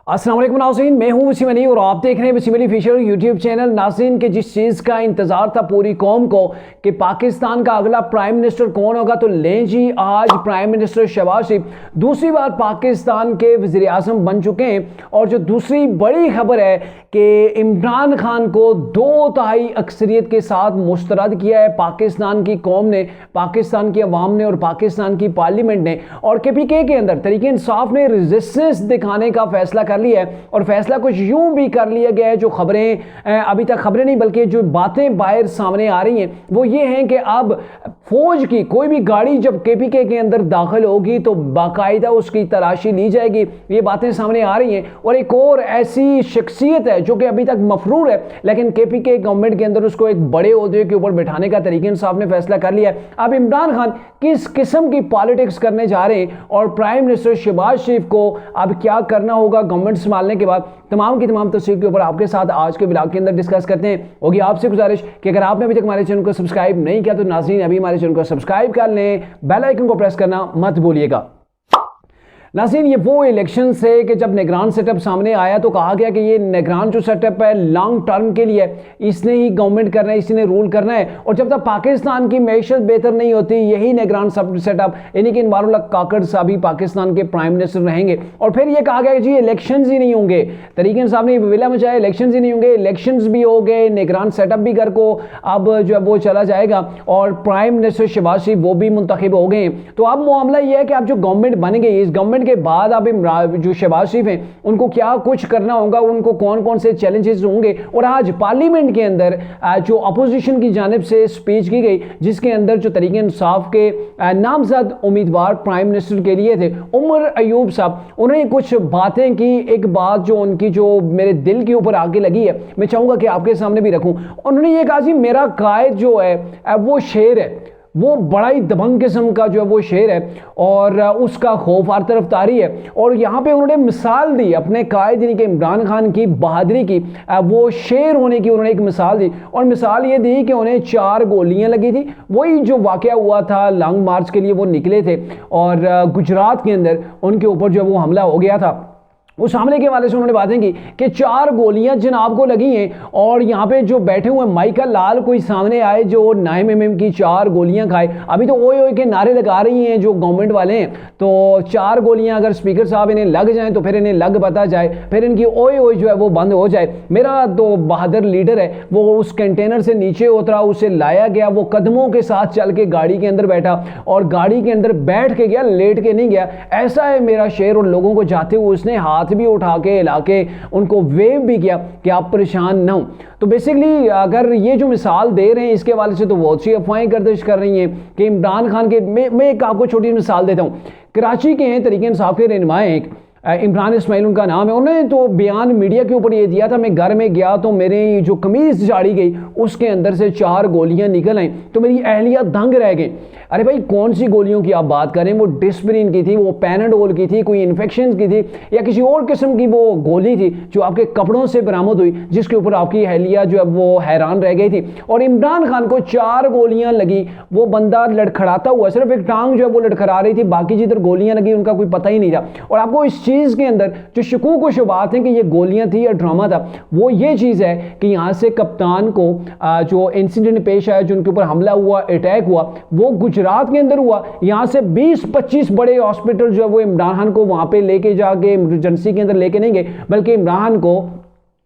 अस्सलाम वालेकुम नाज़रीन, मैं हूं वसीम अली और आप देख रहे हैं Wasim Ali official YouTube channel. नाज़रीन के जिस चीज़ का इंतज़ार था पूरी कौम को कि पाकिस्तान का अगला प्राइम मिनिस्टर कौन होगा, तो लें जी आज प्राइम मिनिस्टर शहबाज शरीफ दूसरी बार पाकिस्तान के वज़ीर आज़म बन चुके हैं। और जो दूसरी बड़ी खबर है कि इमरान खान को 2/3 अक्सरियत के साथ मुस्तरद किया है पाकिस्तान की कौम ने, पाकिस्तान की अवाम ने और पाकिस्तान की पार्लियामेंट ने। और KPK के अंदर तहरीक इंसाफ ने रेजिस्टेंस दिखाने का फैसला कर लिया है और फैसला कुछ यूं भी कर लिया गया है। जो खबरें अभी तक खबरें नहीं बल्कि जो बातें बाहर सामने आ रही हैं वो ये हैं कि अब फौज की कोई भी गाड़ी जब KPK के अंदर दाखिल होगी तो बाकायदा उसकी तलाशी ली जाएगी। ये बातें सामने आ रही हैं। और एक और ऐसी शख्सियत है जो कि अभी तक मफरूर है लेकिन KPK गवर्नमेंट के अंदर उसको एक बड़े ओहदे के ऊपर बैठाने का तहरीक इंसाफ ने फैसला कर लिया है। अब इमरान खान किस किस्म की पॉलिटिक्स करने जा रहे हैं और प्राइम मिनिस्टर शहबाज शरीफ को अब क्या करना होगा गवर्नमेंट संभालने के बाद, तमाम की तमाम तस्वीर के ऊपर आपके साथ आज के ब्लॉग के अंदर डिस्कस करते हैं। होगी आपसे गुजारिश कि अगर आपने अभी तक हमारे चैनल को सब्सक्राइब नहीं किया तो नाज़रीन अभी हमारे चैनल को सब्सक्राइब कर लें, बेल आइकन को प्रेस करना मत भूलिएगा। नाज़रीन ये वो इलेक्शन से कि जब निगरान सेटअप सामने आया तो कहा गया कि ये निगरान जो सेटअप है लॉन्ग टर्म के लिए, इसने ही गवर्नमेंट करना है, इसने रूल करना है। और जब तक पाकिस्तान की मैशत बेहतर नहीं होती यही निगरान सेटअप यानी कि इनवारुल्लाह काकड़ साहब ही पाकिस्तान के प्राइम मिनिस्टर रहेंगे। और फिर ये कहा गया कि जी इलेक्शन ही नहीं होंगे, तरीके साहब ने विला मचाया, इलेक्शन ही नहीं होंगे, इलेक्शन भी हो गए, निगरान सेटअप भी घर को अब जो है वो चला जाएगा और प्राइम मिनिस्टर शहबाज शरीफ वो भी मुंतखब हो गए। तो अब मामला ये है कि अब जो गवर्नमेंट बन गई, इस गवर्नमेंट के बाद अब जो शहबाज शरीफ हैं उनको क्या कुछ करना होगा, उनको कौन कौन से चैलेंजेस होंगे। और आज पार्लियामेंट के अंदर जो अपोजिशन की जानिब से स्पीच की गई जिसके अंदर जो तरीके इंसाफ के नामजद उम्मीदवार प्राइम मिनिस्टर के लिए थे उमर अयूब साहब, उन्होंने कुछ बातें की। एक बात जो उनकी जो मेरे दिल के ऊपर आगे लगी है मैं चाहूंगा कि आपके सामने भी रखूं। उन्होंने ये कहा जी मेरा कायद जो है वो शेर है, वो बड़ा ही दबंग किस्म का जो है वो शेर है और उसका खौफ हर तरफ तारी है। और यहाँ पे उन्होंने मिसाल दी अपने कायद यानी कि इमरान खान की बहादुरी की, वो शेर होने की उन्होंने एक मिसाल दी। और मिसाल ये दी कि उन्हें 4 गोलियां लगी थी, वही जो वाकया हुआ था लॉन्ग मार्च के लिए वो निकले थे और गुजरात के अंदर उनके ऊपर जो वो हमला हो गया था। उस हमले के वाले से उन्होंने बातें की कि 4 गोलियां जनाब को लगी हैं और यहाँ पे जो बैठे हुए माइकल लाल कोई सामने आए जो 9mm की 4 गोलियां खाए। अभी तो ओए ओए के नारे लगा रही हैं जो गवर्नमेंट वाले हैं, तो 4 गोलियां अगर स्पीकर साहब इन्हें लग जाएं तो फिर इन्हें लग बता जाए, फिर इनकी ओए ओए जो है वो बंद हो जाए। मेरा तो बहादुर लीडर है वो उस कंटेनर से नीचे उतरा, उसे लाया गया, वो कदमों के साथ चल के गाड़ी के अंदर बैठा और गाड़ी के अंदर बैठ के गया, लेट के नहीं गया। ऐसा है मेरा शेर। और लोगों को जाते हुए उसने हाथ भी उठा के हिला के उनको वेव भी किया कि आप परेशान ना हो। तो बेसिकली अगर ये जो मिसाल दे रहे हैं इसके वाले से तो बहुत सी अफवाहें गर्दिश कर रही हैं कि इमरान खान के मैं एक आपको छोटी मिसाल देता हूं। कराची के हैं तरीके इंसाफ के रहनुमाए एक इमरान इस्माइल उनका नाम है, उन्होंने तो बयान मीडिया के ऊपर ये दिया था मैं घर में गया तो मेरी जो कमीज झाड़ी गई उसके अंदर से 4 गोलियां निकल आई तो मेरी अहलिया दंग रह गई। अरे भाई कौन सी गोलियों की आप बात करें, वो डिस्प्रिन की थी, वो पैनाडोल की थी, कोई इन्फेक्शन की थी या किसी और किस्म की वो गोली थी जो आपके कपड़ों से बरामद हुई जिसके ऊपर आपकी अहलिया जो है वो हैरान रह गई थी। और इमरान खान को 4 गोलियां लगी, वो बंदा लड़खड़ाता हुआ, सिर्फ एक टांग जो है वो लड़खड़ा रही थी, बाकी जिधर गोलियां लगी उनका कोई पता ही नहीं था। और आपको इस चीज के अंदर जो शकूक व शुबात है कि ये गोलियां थी या ड्रामा था, वो ये चीज है कि यहां से कप्तान को जो इंसिडेंट पेश आया, जो उनके ऊपर हमला हुआ, अटैक हुआ, वो गुजरात के अंदर हुआ। यहां से 20-25 बड़े हॉस्पिटल जो है वो इमरान खान को वहां पे लेके जाके इमरजेंसी के अंदर लेके नहीं गए बल्कि इमरान को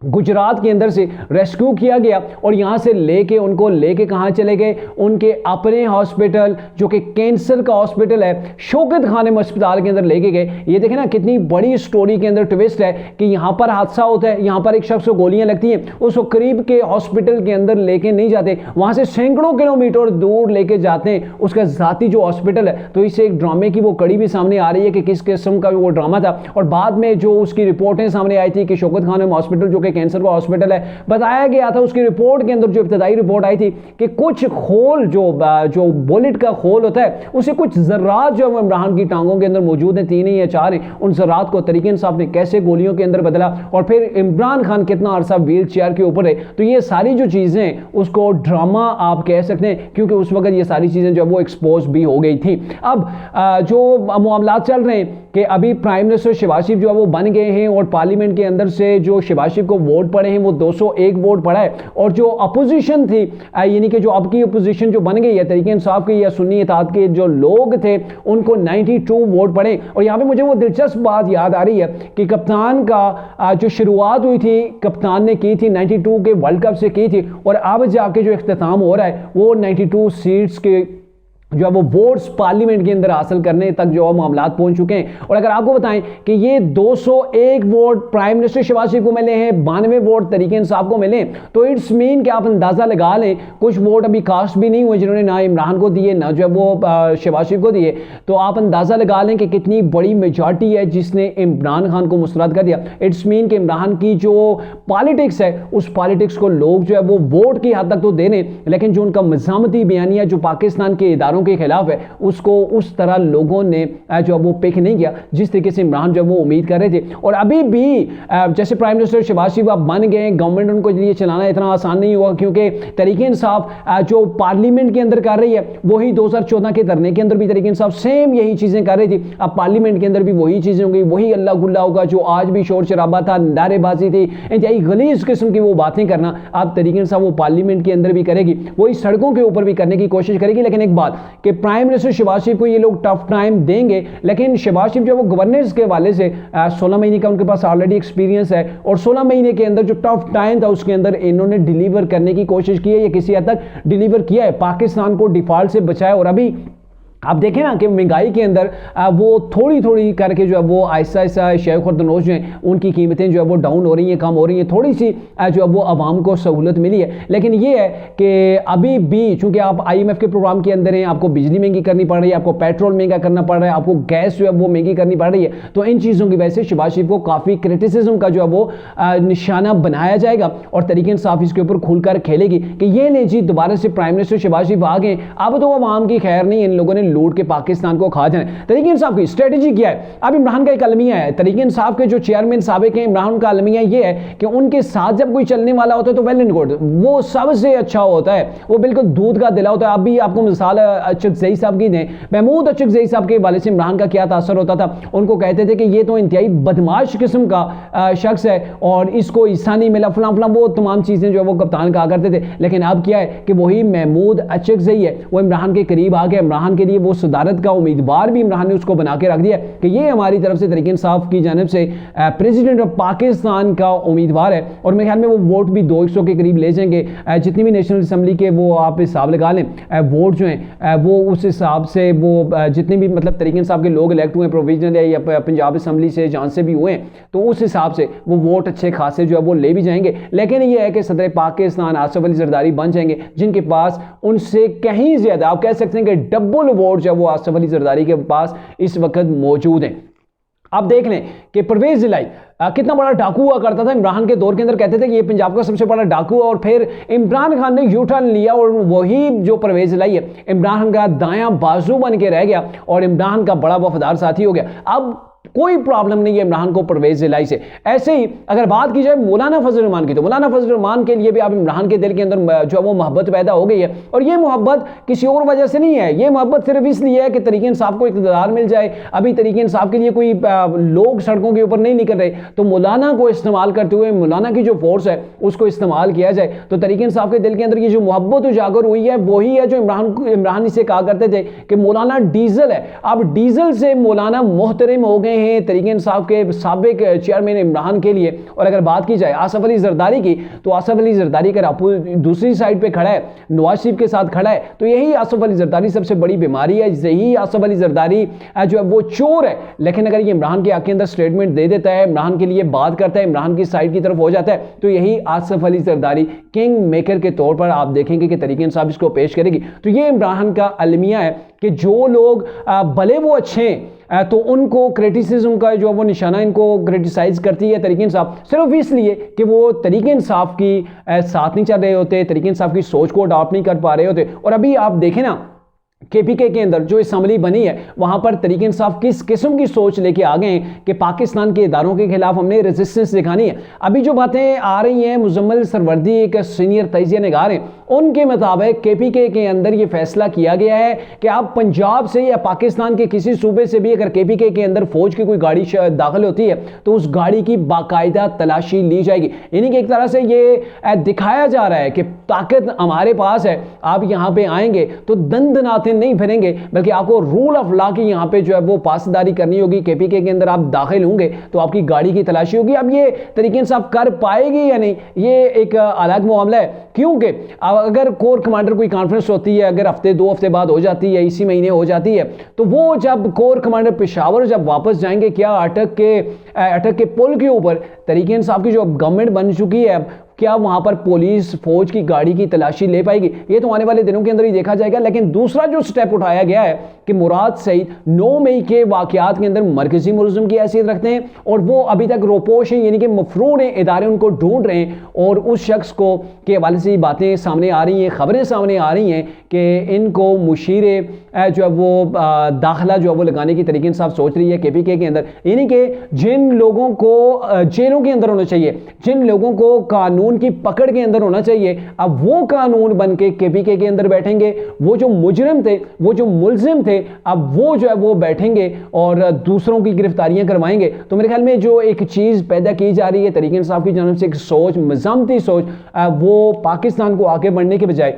गुजरात के अंदर से रेस्क्यू किया गया और यहाँ से उनको लेके कहाँ चले गए, उनके अपने हॉस्पिटल जो कि कैंसर का हॉस्पिटल है शौकत खानम अस्पताल के अंदर लेके गए। ये देखें ना कितनी बड़ी स्टोरी के अंदर ट्विस्ट है कि यहाँ पर हादसा होता है, यहाँ पर एक शख्स को गोलियां लगती हैं, उसको करीब के हॉस्पिटल के अंदर लेके नहीं जाते, वहाँ से सैकड़ों किलोमीटर दूर लेके जाते हैं उसका ज़ाती जो हॉस्पिटल है। तो इससे एक ड्रामे की वो कड़ी भी सामने आ रही है कि किस किस्म का वो ड्रामा था। और बाद में जो उसकी रिपोर्टें सामने आई थी कि शौकत खानम हॉस्पिटल जो कैंसर का हॉस्पिटल है, बताया गया था उसकी रिपोर्ट के अंदर जो इब्तदाई रिपोर्ट आई थी कि कुछ खोल जो बुलेट का खोल होता है उसे कुछ जर्रात जो इमरान की टांगों के अंदर मौजूद हैं, 3 या 4 हैं, उन जर्रात को तरीके इंसाफ ने कैसे गोलियों के अंदर बदला और फिर इमरान खान कितना अरसा व्हील चेयर के ऊपर है। तो ये सारी जो चीजें उसको ड्रामा आप कह सकते हैं क्योंकि उस वक्त ये सारी चीजें जो वो एक्सपोज भी हो गई थी। अब जो मामला चल रहे हैं कि अभी प्राइम मिनिस्टर शहबाज शरीफ जो है वो बन गए हैं और पार्लियामेंट के अंदर से जो शहबाज शरीफ को वोट पड़े हैं वो 201 वोट पड़ा है, और जो अपोजिशन थी यानी कि जो अब की अपोजिशन जो बन गई है तरीके इंसाफ के या सुन्नी इत्तेहाद के जो लोग थे उनको 92 वोट पड़े। और यहाँ पे मुझे वो दिलचस्प बात याद आ रही है कि कप्तान का जो शुरुआत हुई थी कप्तान ने की थी 92 के वर्ल्ड कप से की थी, और अब जाके जो इख्तिताम हो रहा है वो 92 सीट्स के जो है वो वोट्स पार्लियामेंट के अंदर हासिल करने तक जो मामलात पहुंच चुके हैं। और अगर आपको बताएं कि ये 201 वोट प्राइम मिनिस्टर शहबाज शरीफ को मिले हैं, 92 वोट तरीके इंसाफ को मिले, तो इट्स मीन कि आप अंदाजा लगा लें कुछ वोट अभी कास्ट भी नहीं हुए जिन्होंने ना इमरान को दिए ना जो है वो शहबाज शरीफ को दिए, तो आप अंदाजा लगा लें कि कितनी बड़ी मेजॉरिटी है जिसने इमरान खान को मुस्तरद कर दिया। इट्स मीन कि इमरान की जो पॉलिटिक्स है उस पॉलिटिक्स को लोग जो है वो वोट की हद तक तो देने, लेकिन जो उनका मज़ामती बयानिया जो पाकिस्तान के इदारों के खिलाफ है उसको उस तरह लोगों ने जो वो पिक नहीं किया जिस तरीके से इमरान जो वो उम्मीद कर रहे थे। और अभी भी जैसे प्राइम मिनिस्टर शहबाज शरीफ आप बन गए, गवर्नमेंट उनको लिए चलाना इतना आसान नहीं हुआ, क्योंकि तरीके इंसाफ जो पार्लियामेंट के अंदर कर रही है वही 2014 के धरने के अंदर भी तरीके इंसाफ सेम यही चीजें कर रही थी। अब पार्लियामेंट के अंदर भी वही चीजें होंगी, वही अल्लाह गुल्ला होगा जो आज भी शोर शराबा था, नारेबाजी थी, इंतहाई गलीज किस्म की वो बातें करना अब तरीके इंसाफ वो पार्लियामेंट के अंदर भी करेगी, वही सड़कों के ऊपर भी करने की कोशिश करेगी। लेकिन एक बात कि प्राइम मिनिस्टर शहबाज शरीफ को ये लोग टफ टाइम देंगे, लेकिन शहबाज शरीफ जो वो गवर्नेंस के हवाले से 16 महीने का उनके पास ऑलरेडी एक्सपीरियंस है, और 16 महीने के अंदर जो टफ टाइम था उसके अंदर इन्होंने डिलीवर करने की कोशिश की है, या किसी हद तक डिलीवर किया है, पाकिस्तान को डिफॉल्ट से बचाया। और अभी आप देखें ना कि महंगाई के अंदर वो थोड़ी थोड़ी करके जो है वो आहिस्ता आहिस्ता शेयर खुर्दनोश जो हैं उनकी कीमतें जो है वो डाउन हो रही हैं, कम हो रही हैं, थोड़ी सी जो है वो आवाम को सहूलत मिली है। लेकिन ये है कि अभी भी चूंकि आप IMF के प्रोग्राम के अंदर हैं, आपको बिजली महंगी करनी पड़ रही है, आपको पेट्रोल महंगा करना पड़ रहा है, आपको गैस जो है वो महंगी करनी पड़ रही है, तो इन चीज़ों की वजह से शहबाज शरीफ को काफ़ी क्रिटिसिज्म का जो है वो निशाना बनाया जाएगा, और तरीके इंसाफ इसके ऊपर खुलकर खेलेगी कि ये नहीं जी दोबारा से प्राइम मिनिस्टर शहबाज शरीफ आ गए, अब तो आवाम की खैर नहीं, इन लोगों ने लूट के पाकिस्तान को खा जाना। तरीके इंसाफ की स्ट्रेटेजी क्या है? अब इमरान का एक अलमिया है, तरीके इंसाफ के जो चेयरमैन साबिक हैं इमरान का अलमिया ये है कि उनके साथ जब कोई चलने वाला होता है तो वेल एंड गुड, वो सबसे अच्छा होता है, वो बिल्कुल दूध का दिला होता है। अभी आपको मिसाल अचकज़ई साहब की दें, महमूद अचकज़ई साहब के हवाले से इमरान का क्या तासर होता था, उनको कहते थे कि ये तो इंतहाई बदमाश किस्म का शख्स है और इसको हिस्सा नहीं मिला, फलां फलां, वो तमाम चीज़ें जो है वो कप्तान कहा करते थे। लेकिन अब क्या है कि वही महमूद अचकज़ई है, वो इमरान के करीब आ गया, इमरान के लिए वो सदारत का उम्मीदवार भी इमरान ने उसको बना के रख दिया कि ये हमारी तरफ से तरीके इंसाफ की जानिब से प्रेसिडेंट ऑफ पाकिस्तान का उम्मीदवार है। और मेरे ख्याल में वो वोट भी 200 के करीब ले जाएंगे, जितनी भी नेशनल असम्बली के वो आप हिसाब लगा लें वोट जो हैं वो उस हिसाब से वो जितने भी मतलब तरीके इंसाफ के लोग इलेक्ट हुए हैं प्रोविजनल या पंजाब असम्बली से जहाँ से भी हुए हैं, तो उस हिसाब से वो वोट अच्छे खासे जो है वो ले भी जाएंगे। लेकिन ये है कि सदर पाकिस्तान आसिफ अली जरदारी बन जाएंगे, जिनके पास उनसे कहीं ज्यादा आप कह सकते हैं कि डबल वोट जो है वो आसिफ अली जरदारी के पास इस वक्त मौजूद हैं। आप देख लें कि परवेज इलाई कितना बड़ा डाकू हुआ करता था इमरान के दौर के अंदर, कहते थे कि ये पंजाब का सबसे बड़ा डाकू है, और फिर इमरान खान ने यू टर्न लिया और वही जो परवेज इलाई है इमरान का दायां बाजू बन के रह गया और इमरान का बड़ा वफादार साथी हो गया। अब कोई प्रॉब्लम नहीं है इमरान को परवेज इलाई से। ऐसे ही अगर बात की जाए मौलाना फजल रहमान की, तो मौलाना फजल रहमान के लिए भी अब इमरान के दिल के अंदर जो है वो मोहब्बत पैदा हो गई है, और ये मोहब्बत किसी और वजह से नहीं है, ये मोहब्बत सिर्फ इसलिए है कि तरीके इंसाफ को इक़्तिदार मिल जाए। अभी तरीके इंसाफ के लिए कोई लोग सड़कों के ऊपर नहीं निकल रहे, तो मौलाना को इस्तेमाल करते हुए मौलाना की जो फोर्स है उसको इस्तेमाल किया जाए, तो तरीके इंसाफ के दिल के अंदर ये जो मोहब्बत उजागर हुई है वही है जो इमरान इसे कहा करते थे कि मौलाना डीजल है। अब डीजल से मौलाना मोहतरम हो गए हैं तरीके इंसाफ के साबिक चेयरमैन इमरान के लिए। और अगर बात की जाए आसिफ अली जरदारी की, तो आसिफ अली जरदारी का दूसरी साइड पे खड़ा है, नवाज शरीफ के साथ खड़ा है, तो यही आसिफ अली जरदारी सबसे बड़ी बीमारी है। यही आसिफ अली जरदारी जो है वो चोर है, लेकिन अगर ये इमरान के आके अंदर स्टेटमेंट दे देता है, इमरान के लिए बात करता है, इमरान की साइड की तरफ हो जाता है, तो यही आसिफ अली जरदारी किंग मेकर के तौर पर आप देखेंगे कि तरीके इंसाफ इसको पेश करेगी। तो ये इमरान का अलमिया है कि जो लोग भले वो अच्छे हैं तो उनको क्रिटिसिज्म का जो वो निशाना इनको क्रिटिसाइज करती है तरीके इंसाफ, सिर्फ इसलिए कि वो तरीके इंसाफ की साथ नहीं चल रहे होते, तरीके इंसाफ की सोच को अडॉप्ट नहीं कर पा रहे होते। और अभी आप देखें ना केपीके के अंदर जो असम्बली बनी है वहां पर तरीके इंसाफ किस किस्म की सोच लेके आ गए हैं कि पाकिस्तान के इदारों के खिलाफ हमने रेजिस्टेंस दिखानी है। अभी जो बातें आ रही हैं, मुजम्मिल सरवर्दी एक सीनियर तजिया निगार हैं, उनके मुताबिक केपीके के अंदर ये फैसला किया गया है कि आप पंजाब से या पाकिस्तान के किसी सूबे से भी अगर केपीके के अंदर फौज की कोई गाड़ी दाखिल होती है तो उस गाड़ी की बाकायदा तलाशी ली जाएगी। यानी कि एक तरह से ये दिखाया जा रहा है कि ताकत हमारे पास है, आप यहां पे आएंगे तो दंदनाते नहीं फिरेंगे, बल्कि आपको रूल ऑफ लॉ की यहां पे जो है वो पासदारी करनी होगी। केपीके के अंदर आप दाखिल होंगे तो आपकी गाड़ी की तलाशी होगी। अब ये तरीके से आप कर पाएगी या नहीं, ये एक अलग मामला है, क्योंकि अगर कोर कमांडर कोई कॉन्फ्रेंस होती है, अगर हफ्ते 2 हफ्ते बाद हो जाती है, इसी महीने हो जाती है, तो वो जब कोर कमांडर पेशावर जब वापस जाएंगे, क्या अटक के पुल के ऊपर तरीके इंसाफ की जो गवर्नमेंट बन चुकी है, क्या वहां पर पुलिस फौज की गाड़ी की तलाशी ले पाएगी? ये तो आने वाले दिनों के अंदर ही देखा जाएगा। लेकिन दूसरा जो स्टेप उठाया गया है कि मुराद सईद 9 मई के वाकयात के अंदर मरकजी मुलजिम की हैसियत रखते हैं और वो अभी तक रोपोश हैं, यानी कि मफरून इदारे उनको ढूंढ रहे हैं और उस शख्स को के हवाले से बातें सामने आ रही हैं, खबरें सामने आ रही हैं कि इनको मुशीरे जो है वो दाखिला जो है वो लगाने की तरीके इंसाफ सोच रही है केपीके के अंदर। यानी कि जिन लोगों को जेलों के अंदर होना चाहिए, जिन लोगों को कानून की पकड़ के अंदर होना चाहिए, अब वो कानून बन के केपीके के अंदर बैठेंगे। वो जो मुजरिम थे, वो जो मुलजिम थे, अब वो जो है वो बैठेंगे और दूसरों की गिरफ्तारियां करवाएंगे। तो मेरे ख्याल में जो एक चीज पैदा की जा रही है तरीके इंसाफ की जानब से, एक सोच, मज़ामती सोच, वो पाकिस्तान को आगे बढ़ने के बजाय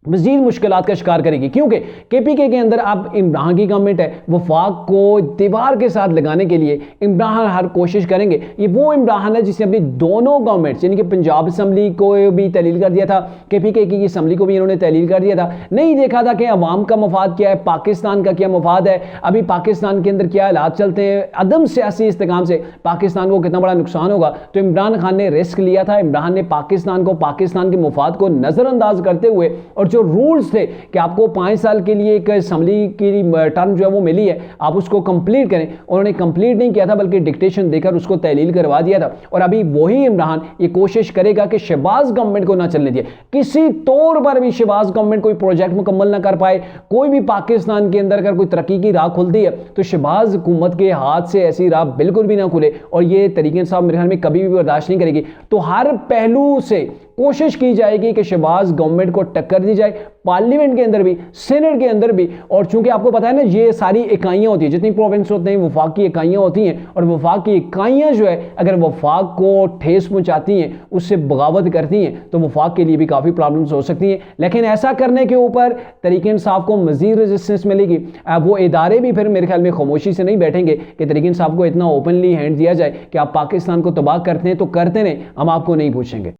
मजीद मुश्किलात का शिकार करेगी। क्योंकि केपीके के अंदर अब इमरान की गवर्नमेंट है, वफाक को दीवार के साथ लगाने के लिए इमरान हर कोशिश करेंगे। ये वो इमरान है जिसने अपनी दोनों गवर्नमेंट्स, यानी कि पंजाब असम्बली को भी तहलील कर दिया था, केपीके की असम्बली को भी इन्होंने तहलील कर दिया था। नहीं देखा था कि अवाम का मफाद क्या है, पाकिस्तान का क्या मफाद है, अभी पाकिस्तान के अंदर क्या हालात चलते हैं, अदम सियासी इस्तेकाम से पाकिस्तान को कितना बड़ा नुकसान होगा। तो इमरान खान ने रिस्क लिया था, इमरान ने पाकिस्तान को, पाकिस्तान के मफाद को नज़रअंदाज करते हुए, और जो रूल्स थे कि आपको 5 साल के लिए एक असम्बली की टर्म जो है वो मिली है, आप उसको कंप्लीट करें, उन्होंने कंप्लीट नहीं किया था बल्कि डिक्टेशन देकर उसको तहलील करवा दिया था। और अभी वही इमरान ये कोशिश करेगा कि शहबाज गवर्नमेंट को ना चलने दिए, किसी तौर पर भी शहबाज गवर्नमेंट कोई प्रोजेक्ट मुकम्मल ना कर पाए। कोई भी पाकिस्तान के अंदर अगर कोई तरक्की की राह खुलती है तो शहबाज हुकूमत के हाथ से ऐसी राह बिल्कुल भी ना खुले, और ये तरीके साहब मेरे ख्याल में कभी भी बर्दाश्त नहीं करेगी। तो हर पहलू से कोशिश की जाएगी कि शहबाज गवर्नमेंट को टक्कर दी जाए, पार्लियामेंट के अंदर भी, सेनेट के अंदर भी। और चूंकि आपको पता है ना, ये सारी इकाइयां होती हैं, जितनी प्रोविंस होते हैं वफाक की इकाइयां होती हैं, और वफाक की इकाइयां जो है अगर वफाक को ठेस पहुंचाती हैं, उससे बगावत करती हैं, तो वफाक के लिए भी काफ़ी प्रॉब्लम्स हो सकती हैं। लेकिन ऐसा करने के ऊपर तरीके इंसाफ को मजीद रेजिस्टेंस मिलेगी। वो इदारे भी फिर मेरे ख्याल में खामोशी से नहीं बैठेंगे कि तरीके इंसाफ को इतना ओपनली हैंड दिया जाए कि आप पाकिस्तान को तबाह करते हैं तो करते नहीं, हम आपको नहीं पूछेंगे।